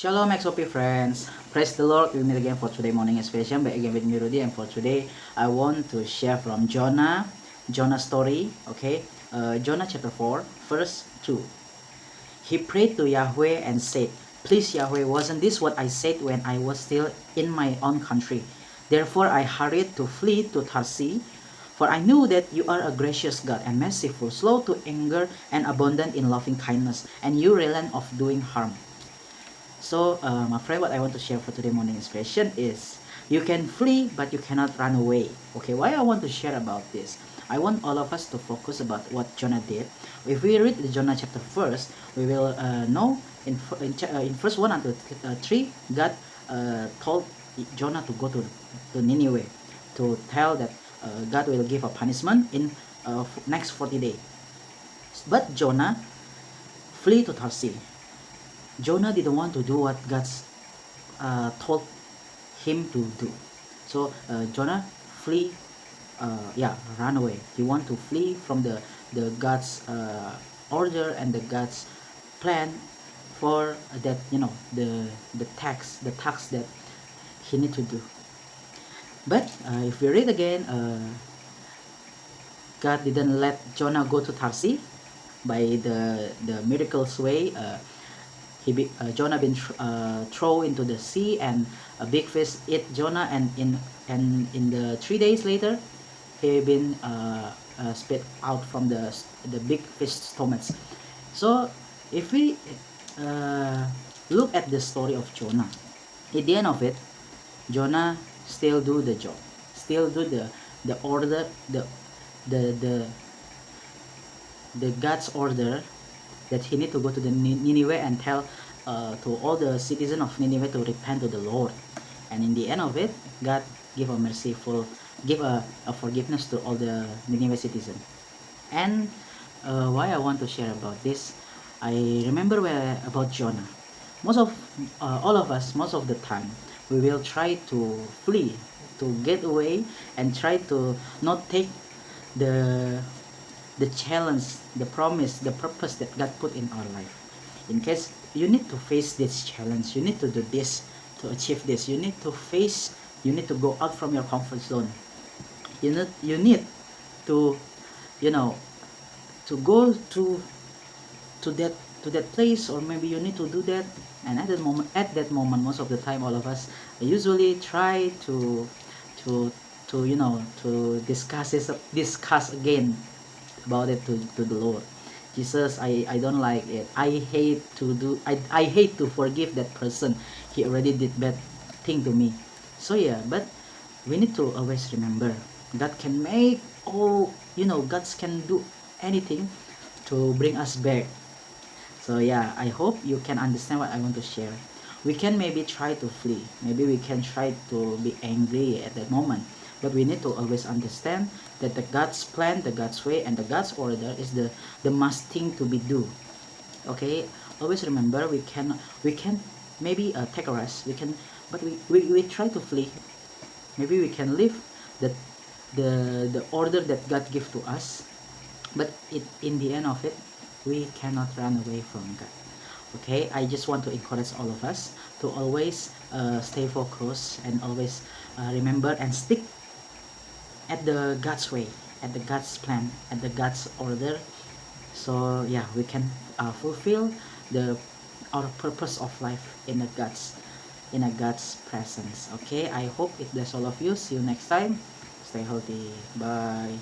Shalom XOP friends, praise the Lord. We meet again for today morning expression, back again with me Rudy, and for today I want to share from Jonah story. Okay, Jonah chapter 4 verse 2. He prayed to Yahweh and said, "Please Yahweh, wasn't this what I said when I was still in my own country? Therefore I hurried to flee to Tarsi, for I knew that you are a gracious God and merciful, slow to anger and abundant in loving kindness, and you relent of doing harm." So, my friend, what I want to share for today morning inspiration is you can flee, but you cannot run away. Okay, why I want to share about this? I want all of us to focus about what Jonah did. If we read the Jonah chapter first, we will know in verse 1 until 3, God told Jonah to go to Nineveh to tell that God will give a punishment in next 40 days. But Jonah flee to Tarsi. Jonah didn't want to do what God told him to do. So Jonah flee, run away. He want to flee from the God's order and the God's plan for that, the tax that he need to do. But if we read again, God didn't let Jonah go to Tarsi by the miracles way. Jonah been thrown into the sea, and a big fish ate Jonah, and in the 3 days later he been spit out from the big fish stomach. So if we uh, look at the story of Jonah, at the end of it, Jonah still do the job, still do the order, the the the God's order, that he need to go to the Nineveh and tell to all the citizens of Nineveh to repent to the Lord. And in the end of it, God give a forgiveness to all the Nineveh citizens. And why I want to share about this, I remember about Jonah. All of us, most of the time, we will try to flee, to get away, and try to not take the the challenge, the promise, the purpose that God put in our life. In case you need to face this challenge, you need to do this to achieve this. You need to face, you need to go out from your comfort zone. You need to, you know, to go to that place, or maybe you need to do that. And at that moment, most of the time, all of us usually try to to discuss again about it to the Lord. Jesus, I don't like it. I hate to forgive that person. He already did bad thing to me. So yeah, but we need to always remember God can make all, God can do anything to bring us back. So yeah, I hope you can understand what I want to share. We can maybe try to flee. Maybe we can try to be angry at that moment. But we need to always understand that the God's plan, the God's way, and the God's order is the must thing to be do. Okay? Always remember we can maybe take a rest. We try to flee. Maybe we can live the the order that God give to us, but in the end of it, we cannot run away from God. Okay, I just want to encourage all of us to always stay focused, and always remember and stick at the God's way, at the God's plan, at the God's order. So yeah, we can fulfill the our purpose of life in a God's presence. Okay, I hope it bless all of you. See you next time. Stay healthy. Bye.